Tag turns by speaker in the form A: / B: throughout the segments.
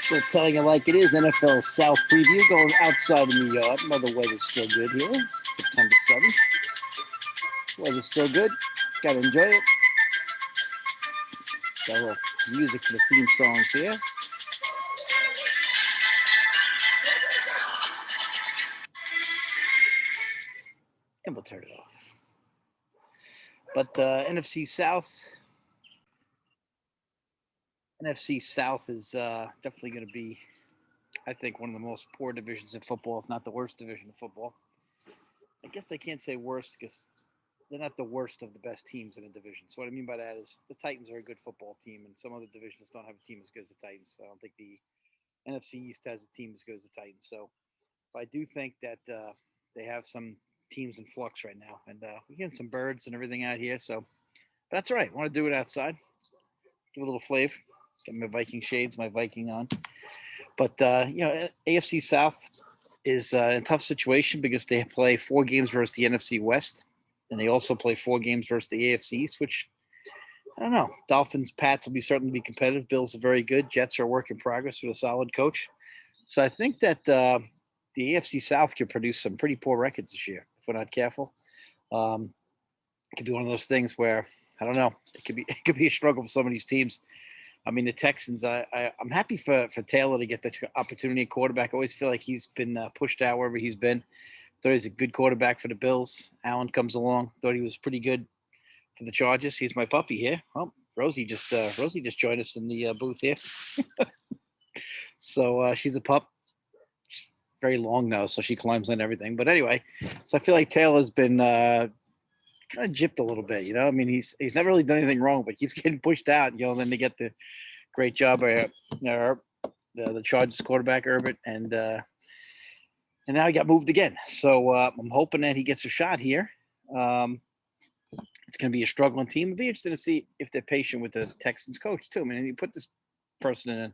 A: So telling it like it is, NFL South Preview going outside in the yard. Mother weather's still good here, September 7th. Weather's still good. Got to enjoy it. Got a little music for the theme songs here. And we'll turn it off. But NFC South is definitely going to be, I think, one of the most poor divisions in football, if not the worst division of football. I guess I can't say worst because they're not the worst of the best teams in a division. So what I mean by that is the Titans are a good football team, and some other divisions don't have a team as good as the Titans. So I don't think the NFC East has a team as good as the Titans. So I do think that they have some teams in flux right now, and we're getting some birds and everything out here. So that's right. I want to do it outside. Give a little flavor. Got my Viking shades, my Viking on. But, AFC South is in a tough situation because they play 4 games versus the NFC West, and they also play 4 games versus the AFC East, which, I don't know. Dolphins, Pats will certainly be competitive. Bills are very good. Jets are a work in progress with a solid coach. So I think that the AFC South could produce some pretty poor records this year if we're not careful. It could be one of those things where, I don't know, it could be a struggle for some of these teams. I mean, the Texans, I'm happy for Taylor to get the opportunity at quarterback. I always feel like he's been pushed out wherever he's been. Thought he's a good quarterback for the Bills. Allen comes along. Thought he was pretty good for the Chargers. He's my puppy here. Oh, Rosie just joined us in the booth here. So she's a pup. She's very long now, so she climbs on everything. But anyway, so I feel like Taylor's been kind of gypped a little bit, you know. I mean, he's never really done anything wrong, but keeps getting pushed out. You know, then they get the great job by the Chargers quarterback Herbert, and now he got moved again. So I'm hoping that he gets a shot here. It's going to be a struggling team. It'll be interesting to see if they're patient with the Texans coach too. I mean, you put this person in,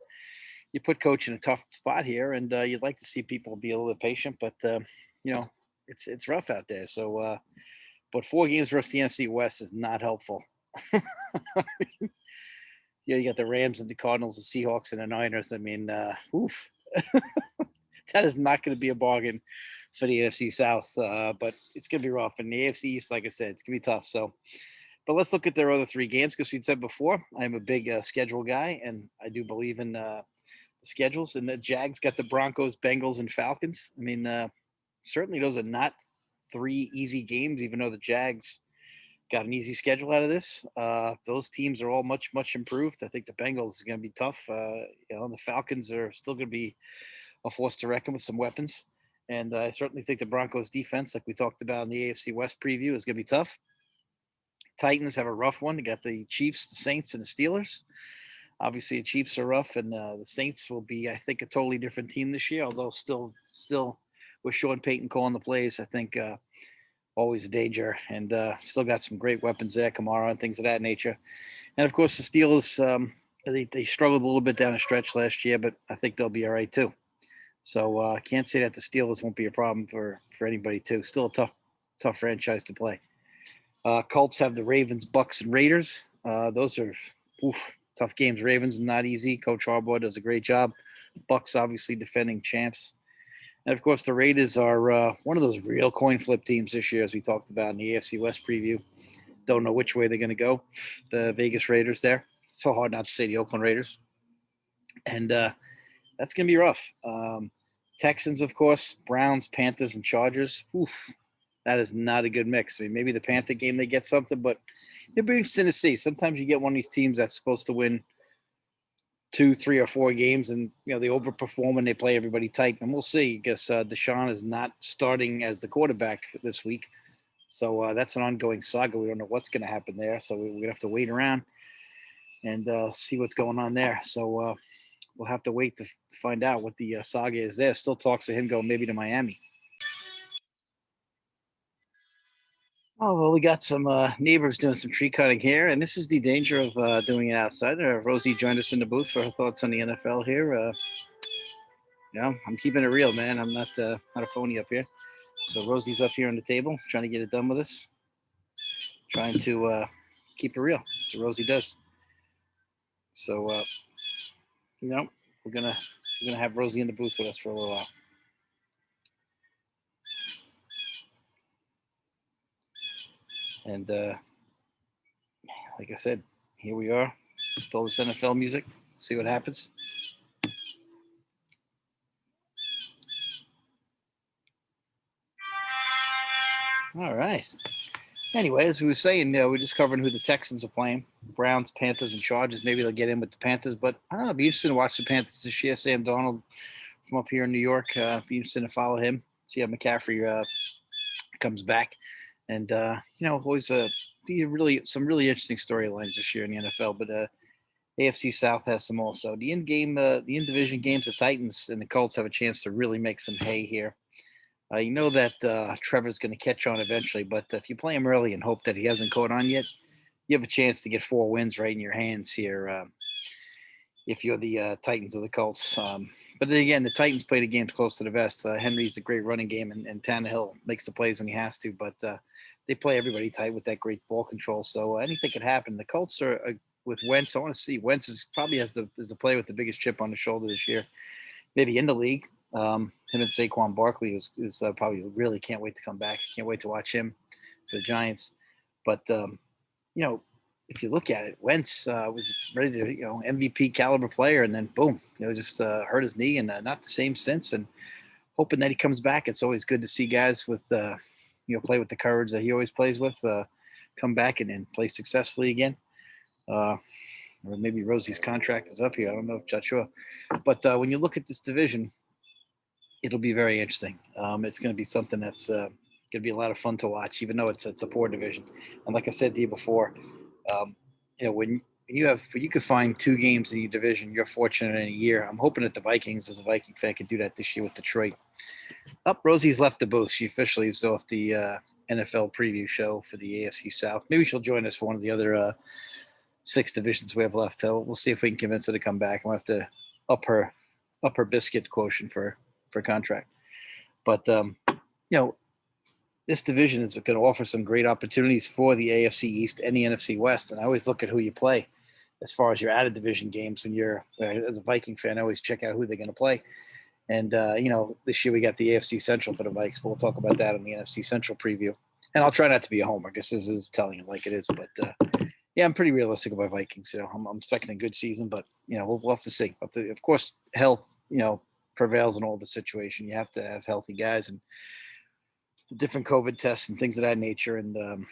A: you put coach in a tough spot here, and you'd like to see people be a little bit patient, but it's rough out there. So. But 4 games versus the NFC West is not helpful. You got the Rams and the Cardinals, the Seahawks, and the Niners. I mean, oof. That is not going to be a bargain for the NFC South, but it's going to be rough. And the AFC East, like I said, it's going to be tough. So, but let's look at their other 3 games because we'd said before, I'm a big schedule guy, and I do believe in the schedules. And the Jags got the Broncos, Bengals, and Falcons. I mean, certainly those are not 3 easy games, even though the Jags got an easy schedule out of this. Those teams are all much, much improved. I think the Bengals are going to be tough. The Falcons are still going to be a force to reckon with some weapons. And I certainly think the Broncos defense, like we talked about in the AFC West preview, is going to be tough. Titans have a rough one. They got the Chiefs, the Saints, and the Steelers. Obviously, the Chiefs are rough, and the Saints will be, I think, a totally different team this year, although still with Sean Payton calling the plays, I think always a danger, and still got some great weapons there, Kamara and things of that nature. And, of course, the Steelers, they struggled a little bit down the stretch last year, but I think they'll be all right too. So I can't say that the Steelers won't be a problem for anybody too. Still a tough franchise to play. Colts have the Ravens, Bucks, and Raiders. Those are tough games. Ravens not easy. Coach Harbaugh does a great job. Bucks obviously defending champs. And, of course, the Raiders are one of those real coin flip teams this year, as we talked about in the AFC West preview. Don't know which way they're going to go. The Vegas Raiders there. So hard not to say the Oakland Raiders. And that's going to be rough. Texans, of course, Browns, Panthers, and Chargers. That is not a good mix. I mean, maybe the Panther game they get something, but it'll be interesting to see. Sometimes you get one of these teams that's supposed to win 2, 3, or 4 games, and they overperform and they play everybody tight. And we'll see. I guess Deshaun is not starting as the quarterback this week, so that's an ongoing saga. We don't know what's going to happen there, so we're going to have to wait around and see what's going on there. So we'll have to wait to find out what the saga is there. Still talks of him going maybe to Miami. Oh, well, we got some neighbors doing some tree cutting here, and this is the danger of doing it outside. Rosie joined us in the booth for her thoughts on the NFL here. I'm keeping it real, man. I'm not a phony up here. So Rosie's up here on the table, trying to get it done with us, trying to keep it real. That's what Rosie does. So we're gonna have Rosie in the booth with us for a little while. And like I said, here we are. With all this NFL music. See what happens. All right. Anyway, as we were saying, we're just covering who the Texans are playing. Browns, Panthers, and Chargers. Maybe they'll get in with the Panthers, but I don't know. It'd be interesting to watch the Panthers this year. Sam Darnold from up here in New York. Be interesting to follow him. See how McCaffrey comes back. And, always be some really interesting storylines this year in the NFL. But AFC South has some also. The in-division games, the Titans and the Colts have a chance to really make some hay here. You know that Trevor's going to catch on eventually, but if you play him early and hope that he hasn't caught on yet, you have a chance to get 4 wins right in your hands here if you're the Titans or the Colts. But then again, the Titans play the games close to the vest. Henry's a great running game, and Tannehill makes the plays when he has to, but they play everybody tight with that great ball control, so anything could happen. The Colts are with Wentz. I want to see Wentz probably is the player with the biggest chip on the shoulder this year, maybe in the league. Him and Saquon Barkley is probably really can't wait to come back. Can't wait to watch him for the Giants. But if you look at it, Wentz was ready to MVP caliber player, and then boom, just hurt his knee and not the same since. And hoping that he comes back. It's always good to see guys with play with the courage that he always plays with, come back and play successfully again. Or maybe Rosie's contract is up here. I don't know, not sure. But when you look at this division, it'll be very interesting. It's going to be something that's going to be a lot of fun to watch, even though it's a poor division. And like I said to you before, when you could find 2 games in your division, you're fortunate in a year. I'm hoping that the Vikings, as a Viking fan, can do that this year with Detroit. Rosie's left the booth. She officially is off the NFL preview show for the AFC South. Maybe she'll join us for one of the other 6 divisions we have left. We'll see if we can convince her to come back. We'll have to up her biscuit quotient for contract. But this division is going to offer some great opportunities for the AFC East and the NFC West. And I always look at who you play as far as your out of division games. When you're as a Viking fan, I always check out who they're going to play. And this year we got the AFC Central for the Vikes. We'll talk about that in the NFC Central preview. And I'll try not to be a homer. I guess this is telling it like it is. But I'm pretty realistic about Vikings. I'm expecting a good season, but we'll have to see. Of course, health prevails in all the situation. You have to have healthy guys and different COVID tests and things of that nature, and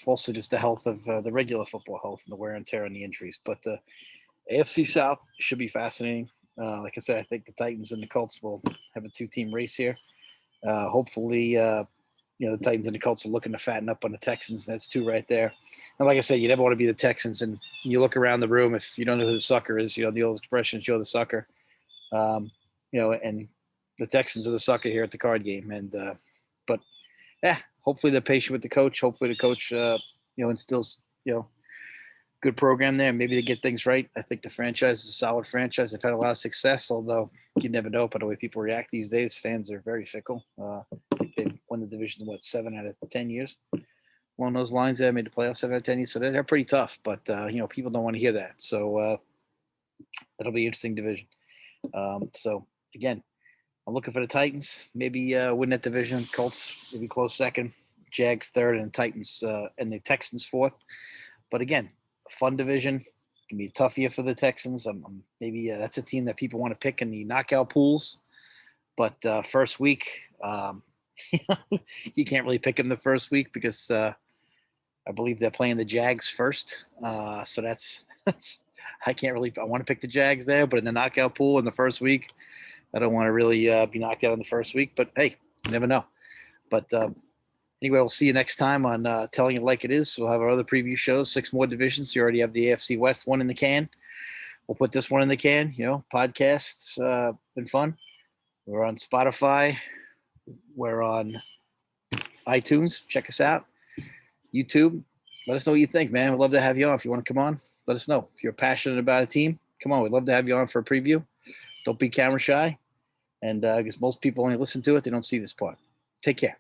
A: also just the health of the regular football health and the wear and tear and the injuries. But the AFC South should be fascinating. Like I said, I think the Titans and the Colts will have a 2-team race here. Hopefully, the Titans and the Colts are looking to fatten up on the Texans. That's 2 right there. And like I said, you never want to be the Texans. And you look around the room, if you don't know who the sucker is, the old expression is you're the sucker. And the Texans are the sucker here at the card game. And hopefully they're patient with the coach. Hopefully the coach, instills, good program there. Maybe they get things right. I think the franchise is a solid franchise. They've had a lot of success, although you never know by the way people react these days. Fans are very fickle. I think they've won the division, 7 out of 10 years? Along those lines, they made the playoffs 7 out of 10 years, so they're pretty tough. But, people don't want to hear that. So that'll be an interesting division. So, again, I'm looking for the Titans. Maybe win that division. Colts maybe close second. Jags third, and Titans and the Texans 4th. But again, a fun division. It can be a tough year for the Texans. Maybe that's a team that people want to pick in the knockout pools. But first week, you can't really pick them the first week because I believe they're playing the Jags first. So that's I want to pick the Jags there, but in the knockout pool in the first week, I don't want to really be knocked out in the first week. But hey, you never know. But anyway, we'll see you next time on Telling It Like It Is. We'll have our other preview shows, 6 more divisions. You already have the AFC West one in the can. We'll put this one in the can. Podcasts been fun. We're on Spotify. We're on iTunes. Check us out. YouTube. Let us know what you think, man. We'd love to have you on. If you want to come on, let us know. If you're passionate about a team, come on. We'd love to have you on for a preview. Don't be camera shy. And because most people only listen to it, they don't see this part. Take care.